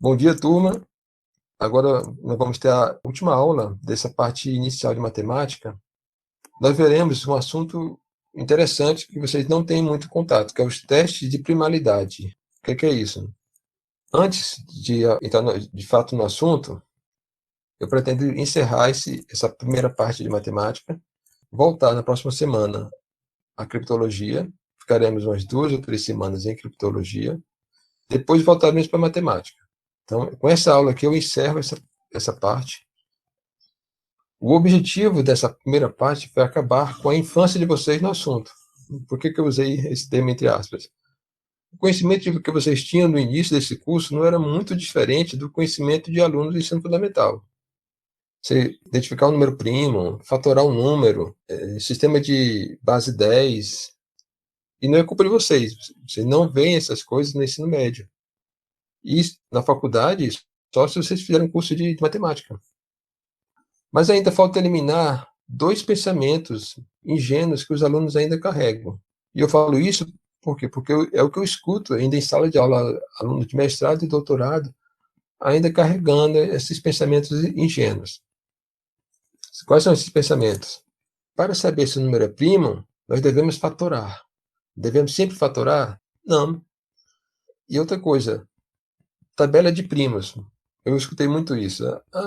Bom dia, turma. Agora nós vamos ter a última aula dessa parte inicial de matemática. Nós veremos um assunto interessante que vocês não têm muito contato, que é os testes de primalidade. O que é isso? Antes de entrar de fato no assunto, eu pretendo encerrar essa primeira parte de matemática, voltar na próxima semana à criptologia. Ficaremos umas 2 ou 3 semanas em criptologia. Depois voltaremos para a matemática. Então, com essa aula aqui, eu encerro essa parte. O objetivo dessa primeira parte foi acabar com a infância de vocês no assunto. Por que eu usei esse termo entre aspas? O conhecimento que vocês tinham no início desse curso não era muito diferente do conhecimento de alunos do ensino fundamental. Você identificar um número primo, fatorar um número, sistema de base 10, e não é culpa de vocês. Vocês não veem essas coisas no ensino médio. E na faculdade, só se vocês fizeram um curso de matemática. Mas ainda falta eliminar 2 pensamentos ingênuos que os alunos ainda carregam. E eu falo isso por quê? Porque é o que eu escuto ainda em sala de aula, alunos de mestrado e doutorado, ainda carregando esses pensamentos ingênuos. Quais são esses pensamentos? Para saber se o número é primo, nós devemos fatorar. Devemos sempre fatorar? Não. E outra coisa, tabela de primos. Eu escutei muito isso.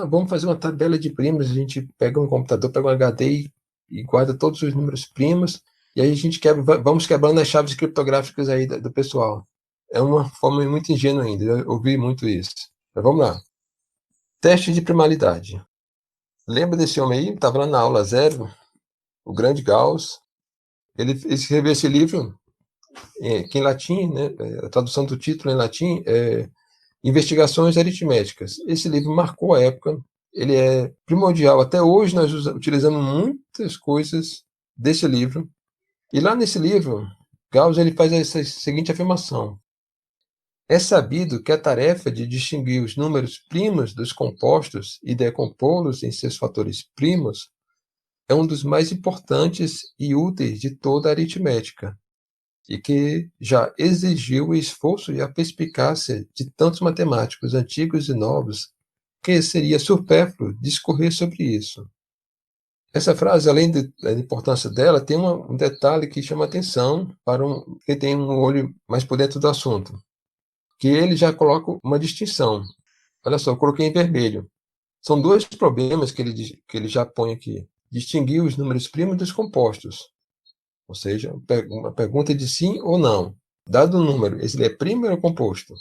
Vamos fazer uma tabela de primos. A gente pega um computador, pega um HD e guarda todos os números primos. E aí a gente vamos quebrando as chaves criptográficas aí do pessoal. É uma forma muito ingênua ainda. Eu ouvi muito isso. Mas vamos lá. Teste de primalidade. Lembra desse homem aí? Estava lá na aula zero, o grande Gauss. Ele escreveu esse livro, que em latim, né, a tradução do título em latim é Investigações Aritméticas. Esse livro marcou a época, ele é primordial. Até hoje nós utilizamos muitas coisas desse livro. E lá nesse livro, Gauss ele faz essa seguinte afirmação: é sabido que a tarefa de distinguir os números primos dos compostos e decompô-los em seus fatores primos é um dos mais importantes e úteis de toda a aritmética, e que já exigiu o esforço e a perspicácia de tantos matemáticos antigos e novos que seria supérfluo discorrer sobre isso. Essa frase, além da importância dela, tem um detalhe que chama atenção para quem tem um olho mais por dentro do assunto, que ele já coloca uma distinção. Olha só, eu coloquei em vermelho. São 2 problemas que ele já põe aqui. Distinguir os números primos dos compostos. Ou seja, uma pergunta de sim ou não. Dado o número, ele é primo ou é composto?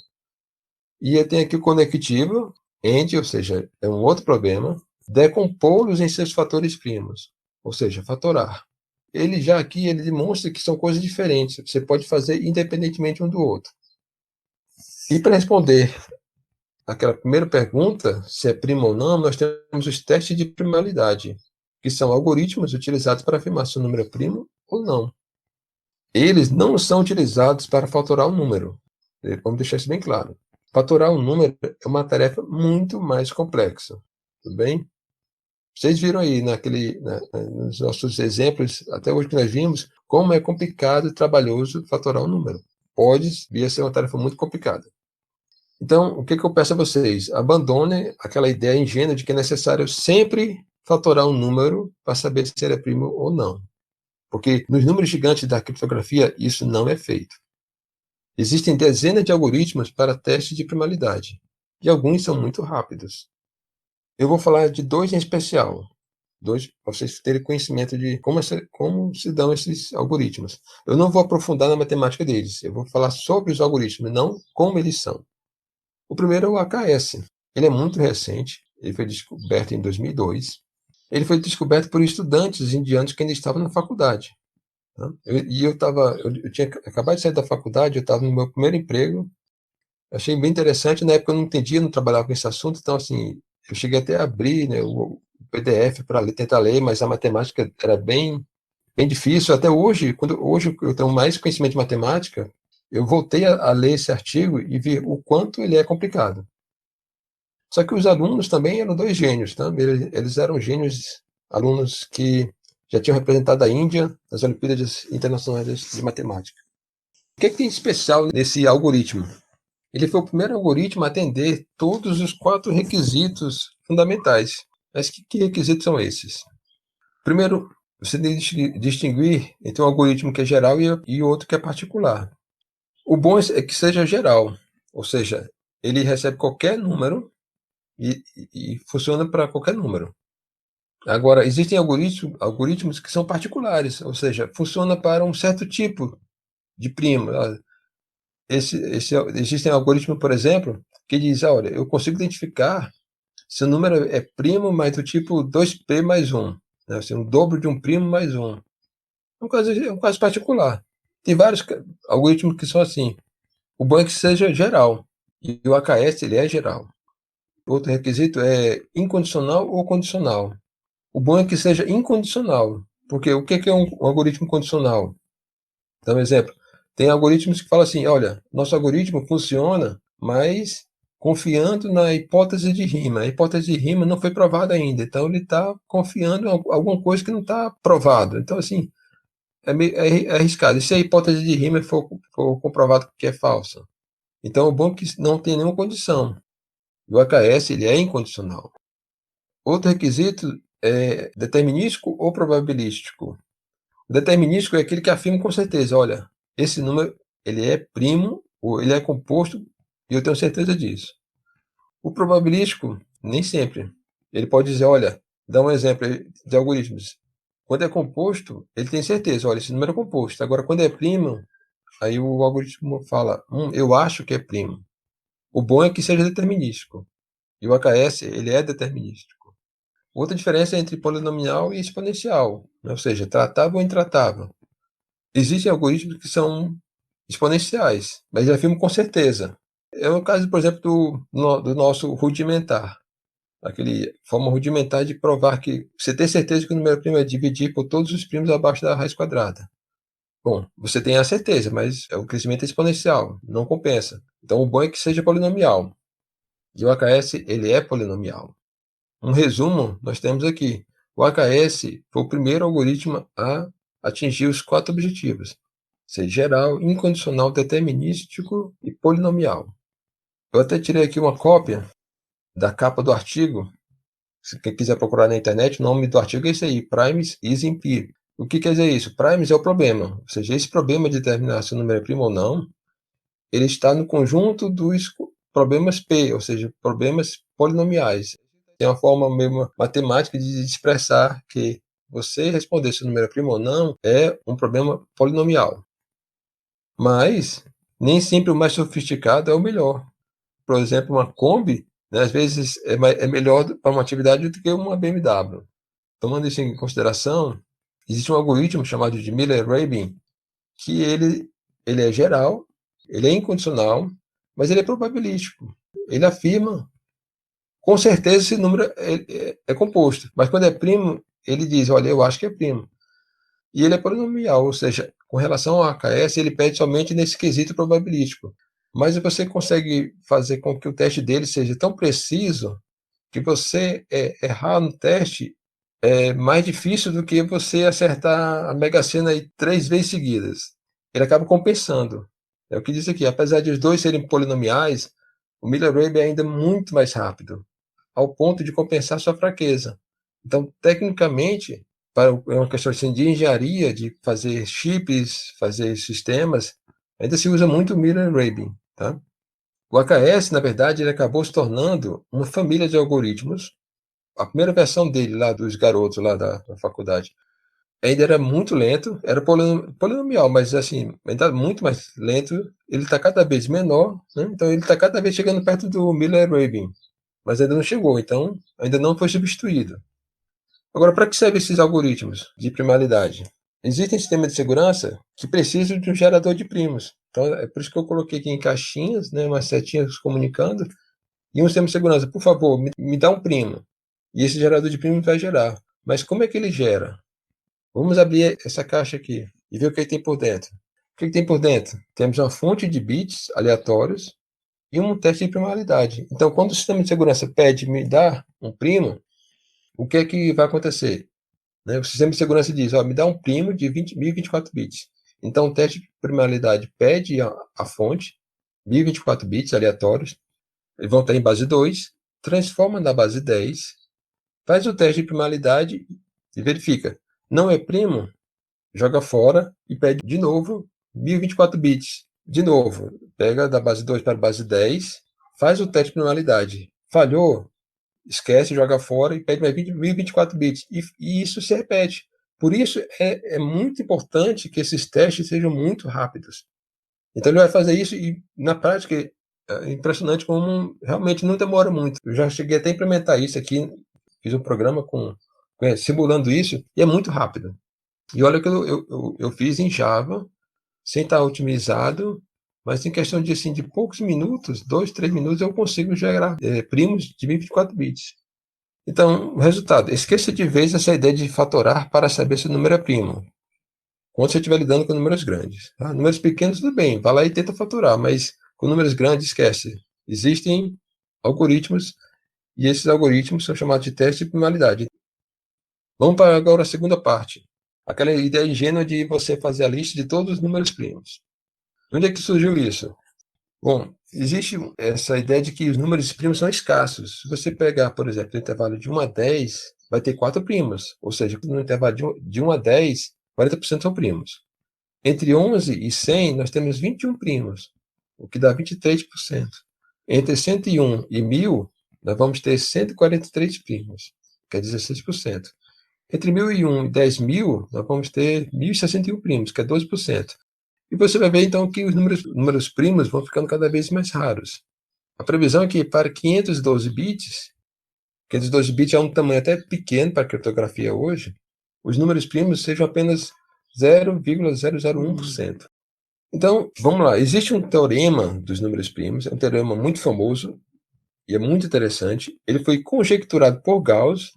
E tem aqui o conectivo, AND, ou seja, é um outro problema. Decompô-los em seus fatores primos, ou seja, fatorar. Ele já aqui ele demonstra que são coisas diferentes. Você pode fazer independentemente um do outro. E para responder aquela primeira pergunta, se é primo ou não, nós temos os testes de primalidade, que são algoritmos utilizados para afirmar se o número é primo ou não. Eles não são utilizados para fatorar um número. Vamos deixar isso bem claro. Fatorar um número é uma tarefa muito mais complexa. Tudo bem? Vocês viram aí nos nossos exemplos, até hoje que nós vimos, como é complicado e trabalhoso fatorar um número. Pode vir a ser uma tarefa muito complicada. Então, o que eu peço a vocês? Abandonem aquela ideia ingênua de que é necessário sempre fatorar um número para saber se ele é primo ou não. Porque nos números gigantes da criptografia, isso não é feito. Existem dezenas de algoritmos para teste de primalidade, e alguns são muito rápidos. Eu vou falar de 2 em especial, 2 para vocês terem conhecimento de como se dão esses algoritmos. Eu não vou aprofundar na matemática deles, eu vou falar sobre os algoritmos, não como eles são. O primeiro é o AKS. Ele é muito recente, ele foi descoberto em 2002. Ele foi descoberto por estudantes indianos que ainda estavam na faculdade. Eu tinha acabado de sair da faculdade, eu estava no meu primeiro emprego, achei bem interessante, na época eu não entendia, não trabalhava com esse assunto, então assim, eu cheguei até a abrir, né, o PDF para tentar ler, mas a matemática era bem difícil, até hoje, hoje eu tenho mais conhecimento de matemática, eu voltei a ler esse artigo e ver o quanto ele é complicado. Só que os alunos também eram 2 gênios, tá? Eles eram gênios, alunos que já tinham representado a Índia nas Olimpíadas Internacionais de Matemática. O que tem de especial nesse algoritmo? Ele foi o primeiro algoritmo a atender todos os 4 requisitos fundamentais. Mas que requisitos são esses? Primeiro, você tem que distinguir entre um algoritmo que é geral e outro que é particular. O bom é que seja geral, ou seja, ele recebe qualquer número e funciona para qualquer número. Agora, existem algoritmos que são particulares, ou seja, funciona para um certo tipo de primo. Existem algoritmos, por exemplo, que diz, olha, eu consigo identificar se o número é primo, mas do tipo 2p mais 1, né? Assim, um dobro de um primo mais 1. É um caso particular. Tem vários algoritmos que são assim. O bom é que seja geral. E o AKS ele é geral. Outro requisito é incondicional ou condicional. O bom é que seja incondicional. Porque o que é um algoritmo condicional? Dá um exemplo. Tem algoritmos que falam assim, olha, nosso algoritmo funciona, mas confiando na hipótese de rima. A hipótese de rima não foi provada ainda, então ele está confiando em alguma coisa que não está provado. Então, assim, é arriscado. E se a hipótese de rima for comprovado que é falsa? Então, o bom é que não tem nenhuma condição. E o AKS ele é incondicional. Outro requisito é determinístico ou probabilístico. O determinístico é aquele que afirma com certeza, olha, esse número ele é primo ou ele é composto e eu tenho certeza disso. O probabilístico, nem sempre. Ele pode dizer, olha, dá um exemplo de algoritmos. Quando é composto, ele tem certeza, olha, esse número é composto. Agora, quando é primo, aí o algoritmo fala, eu acho que é primo. O bom é que seja determinístico. E o AKS, ele é determinístico. Outra diferença é entre polinomial e exponencial, né? Ou seja, tratável ou intratável. Existem algoritmos que são exponenciais, mas eles afirmam com certeza. É o caso, por exemplo, do nosso rudimentar. Aquele forma rudimentar de provar que você tem certeza que o número primo é dividir por todos os primos abaixo da raiz quadrada. Bom, você tem a certeza, mas o crescimento é exponencial, não compensa. Então o bom é que seja polinomial. E o AKS, ele é polinomial. Um resumo, nós temos aqui. O AKS foi o primeiro algoritmo a atingir os 4 objetivos: ser geral, incondicional, determinístico e polinomial. Eu até tirei aqui uma cópia da capa do artigo. Se quem quiser procurar na internet, o nome do artigo é esse aí, Primes is empirical. O que quer dizer isso? Primes é o problema. Ou seja, esse problema de determinar se o número é primo ou não, ele está no conjunto dos problemas P, ou seja, problemas polinomiais. Tem uma forma mesmo matemática de expressar que você responder se o número é primo ou não é um problema polinomial. Mas nem sempre o mais sofisticado é o melhor. Por exemplo, uma Kombi, né, às vezes é melhor para uma atividade do que uma BMW. Tomando isso em consideração, existe um algoritmo chamado de Miller-Rabin, que ele é geral, ele é incondicional, mas ele é probabilístico. Ele afirma com certeza esse número é composto, mas quando é primo, ele diz, olha, eu acho que é primo. E ele é polinomial, ou seja, com relação ao AKS, ele pede somente nesse quesito probabilístico. Mas você consegue fazer com que o teste dele seja tão preciso que você errar no teste é mais difícil do que você acertar a Mega Sena aí 3 vezes seguidas. Ele acaba compensando. É o que diz aqui, apesar de os dois serem polinomiais, o Miller-Rabin é ainda muito mais rápido, ao ponto de compensar sua fraqueza. Então, tecnicamente, é uma questão assim, de engenharia, de fazer chips, fazer sistemas, ainda se usa muito o Miller-Rabin. Tá? O AKS, na verdade, ele acabou se tornando uma família de algoritmos. A primeira versão dele, lá dos garotos lá da faculdade, ainda era muito lento, era polinomial, mas assim, ainda muito mais lento. Ele está cada vez menor, né? Então ele está cada vez chegando perto do Miller-Rabin, mas ainda não chegou, então ainda não foi substituído. Agora, para que servem esses algoritmos de primalidade? Existem sistemas de segurança que precisam de um gerador de primos. Então, é por isso que eu coloquei aqui em caixinhas, né, umas setinhas comunicando, e um sistema de segurança, por favor, me dá um primo. E esse gerador de primos vai gerar. Mas como é que ele gera? Vamos abrir essa caixa aqui e ver o que tem por dentro. O que tem por dentro? Temos uma fonte de bits aleatórios e um teste de primalidade. Então, quando o sistema de segurança pede me dar um primo, o que é que vai acontecer? Né? O sistema de segurança diz, me dá um primo de 1024 bits. Então, o teste de primalidade pede a fonte, 1024 bits aleatórios, eles vão estar em base 2, transforma na base 10, faz o teste de primalidade e verifica. Não é primo, joga fora e pede de novo 1024 bits. De novo, pega da base 2 para a base 10, faz o teste de primalidade. Falhou, esquece, joga fora e pede mais 1024 bits. E isso se repete. Por isso é muito importante que esses testes sejam muito rápidos. Então ele vai fazer isso e na prática é impressionante como realmente não demora muito. Eu já cheguei até a implementar isso aqui, fiz um programa simulando isso e é muito rápido. E olha que eu fiz em Java, sem estar otimizado, mas em questão de, assim, de poucos minutos, 2, 3 minutos, eu consigo gerar primos de 24 bits. Então, resultado, esqueça de vez essa ideia de fatorar para saber se o número é primo. Quando você estiver lidando com números grandes. Tá? Números pequenos, tudo bem, vai lá e tenta fatorar, mas com números grandes, esquece. Existem algoritmos, e esses algoritmos são chamados de teste de primalidade. Vamos para agora a segunda parte. Aquela ideia ingênua de você fazer a lista de todos os números primos. Onde é que surgiu isso? Bom, existe essa ideia de que os números primos são escassos. Se você pegar, por exemplo, o intervalo de 1 a 10, vai ter 4 primos. Ou seja, no intervalo de 1 a 10, 40% são primos. Entre 11 e 100, nós temos 21 primos, o que dá 23%. Entre 101 e 1000, nós vamos ter 143 primos, que é 16%. Entre 1001 e 10.000, nós vamos ter 1.061 primos, que é 12%. E você vai ver, então, que os números primos vão ficando cada vez mais raros. A previsão é que para 512 bits, 512 bits é um tamanho até pequeno para a criptografia hoje, os números primos sejam apenas 0,001%. Então, vamos lá. Existe um teorema dos números primos, é um teorema muito famoso e é muito interessante. Ele foi conjecturado por Gauss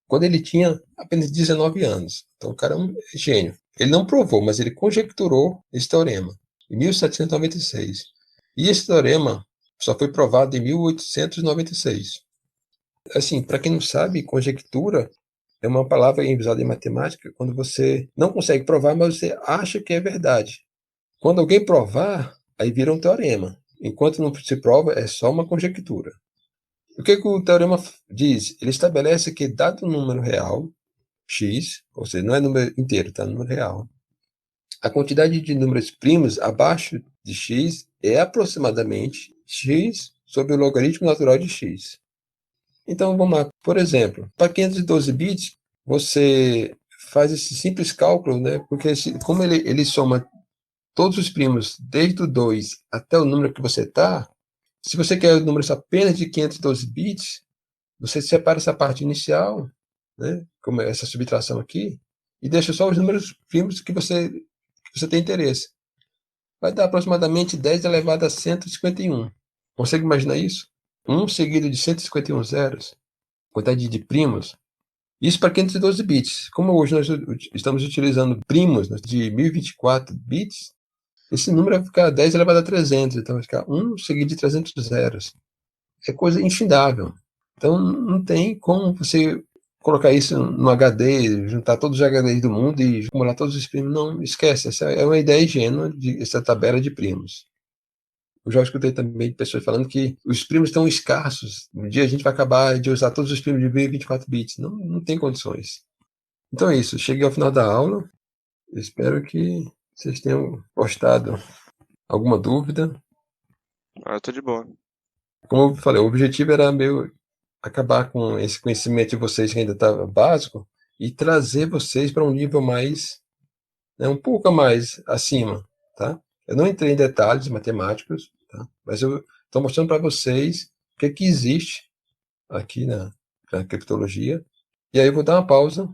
quando ele tinha apenas 19 anos. Então, o cara é um gênio. Ele não provou, mas ele conjecturou esse teorema em 1796. E esse teorema só foi provado em 1896. Assim, para quem não sabe, conjectura é uma palavra usada em matemática quando você não consegue provar, mas você acha que é verdade. Quando alguém provar, aí vira um teorema. Enquanto não se prova, é só uma conjectura. O que o teorema diz? Ele estabelece que, dado um número real, x, ou seja, não é número inteiro, tá? Número real, a quantidade de números primos abaixo de x é aproximadamente x sobre o logaritmo natural de x. Então, vamos lá. Por exemplo, para 512 bits, você faz esse simples cálculo, né? Porque como ele soma todos os primos, desde o 2 até o número que você está, se você quer números apenas de 512 bits, você separa essa parte inicial, né, como essa subtração aqui, e deixa só os números primos que você tem interesse. Vai dar aproximadamente 10 elevado a 151. Consegue imaginar isso? 1 seguido de 151 zeros, quantidade de primos. Isso para 512 bits. Como hoje nós estamos utilizando primos de 1024 bits, esse número vai ficar 10 elevado a 300, então vai ficar 1 seguido de 300 zeros. É coisa infindável. Então não tem como você colocar isso no HD, juntar todos os HDs do mundo e acumular todos os primos. Não, esquece. Essa é uma ideia ingênua, essa tabela de primos. Eu já escutei também de pessoas falando que os primos estão escassos. Um dia a gente vai acabar de usar todos os primos de 24 bits. Não tem condições. Então é isso. Cheguei ao final da aula. Espero que vocês tenham gostado. Alguma dúvida? Eu tô de boa. Como eu falei, o objetivo era meio acabar com esse conhecimento de vocês que ainda está básico e trazer vocês para um nível mais, né, um pouco mais acima, tá? Eu não entrei em detalhes matemáticos, tá? Mas eu estou mostrando para vocês o que existe aqui na criptologia. E aí eu vou dar uma pausa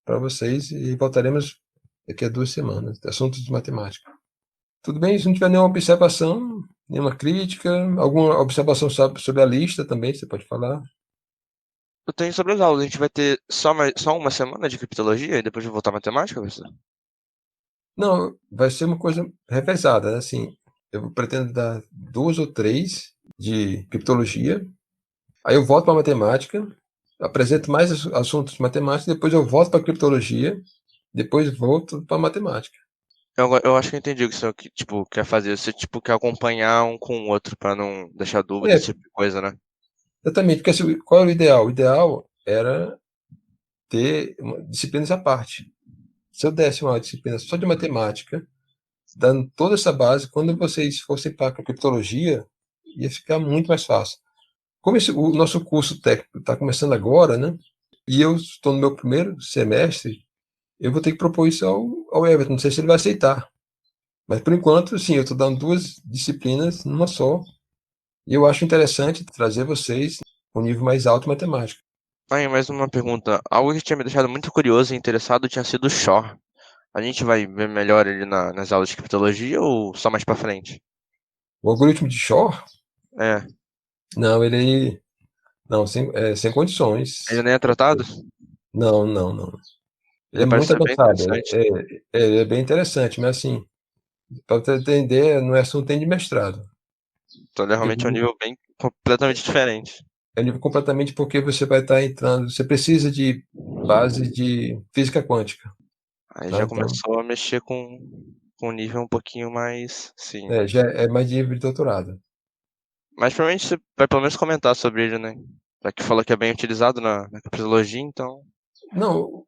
para vocês e voltaremos daqui a 2 semanas, assuntos de matemática. Tudo bem? Se não tiver nenhuma observação, nenhuma crítica, alguma observação sobre a lista também, você pode falar. Eu tenho sobre as aulas. A gente vai ter só uma semana de criptologia e depois vai voltar à matemática, professor? Não, vai ser uma coisa revezada, né? Assim, eu pretendo dar 2 ou 3 de criptologia, aí eu volto para matemática, apresento mais assuntos de matemática, depois eu volto para criptologia, depois volto para matemática. Eu acho que eu entendi o que você tipo, quer fazer. Você tipo, quer acompanhar um com o outro pra não deixar dúvida, É, esse tipo de coisa, né? exatamente, porque assim, qual era o ideal? O ideal era ter disciplinas à parte. Se eu desse uma disciplina só de matemática, dando toda essa base, quando vocês fossem para a criptologia, ia ficar muito mais fácil. Como o nosso curso técnico está começando agora, né? E eu estou no meu primeiro semestre, eu vou ter que propor isso ao Everton. Não sei se ele vai aceitar. Mas por enquanto, sim, eu estou dando duas disciplinas numa só. E eu acho interessante trazer vocês um nível mais alto em matemática. Aí, mais uma pergunta. Algo que tinha me deixado muito curioso e interessado tinha sido o Shor. A gente vai ver melhor ele nas aulas de criptologia ou só mais pra frente? O algoritmo de Shor, É. não, ele. Não, sem condições. Ele nem é tratado? Não, não, não. Ele é Ele parece muito ser bem avançado. interessante. Ele é bem interessante, mas assim, para você entender, não é assunto nem de mestrado. Então ele realmente é um nível bem completamente diferente. É nível completamente porque você vai estar entrando. Você precisa de base de física quântica. Aí Tá? já Então, começou a mexer com um nível um pouquinho mais. Sim. já é mais nível de doutorado. Mas provavelmente você vai pelo menos comentar sobre ele, né? Já que falou que é bem utilizado na criptologia, então. Não,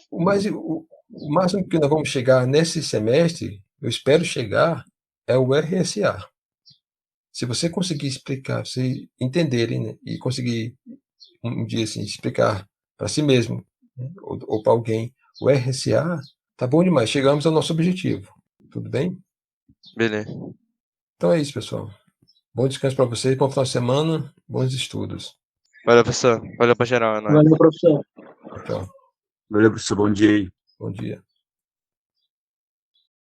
o máximo que nós vamos chegar nesse semestre, eu espero chegar, é o RSA. Se você conseguir explicar, se entenderem, né, e conseguir um dia assim, explicar para si mesmo, né, ou para alguém o RSA, tá bom demais. Chegamos ao nosso objetivo. Tudo bem? Beleza. Então é isso, pessoal. Bom descanso para vocês, bom final de semana, bons estudos. Valeu, professor. Valeu pra geral, é nóis. Valeu, professor. Tchau. Valeu, professor. Bom dia aí. Bom dia.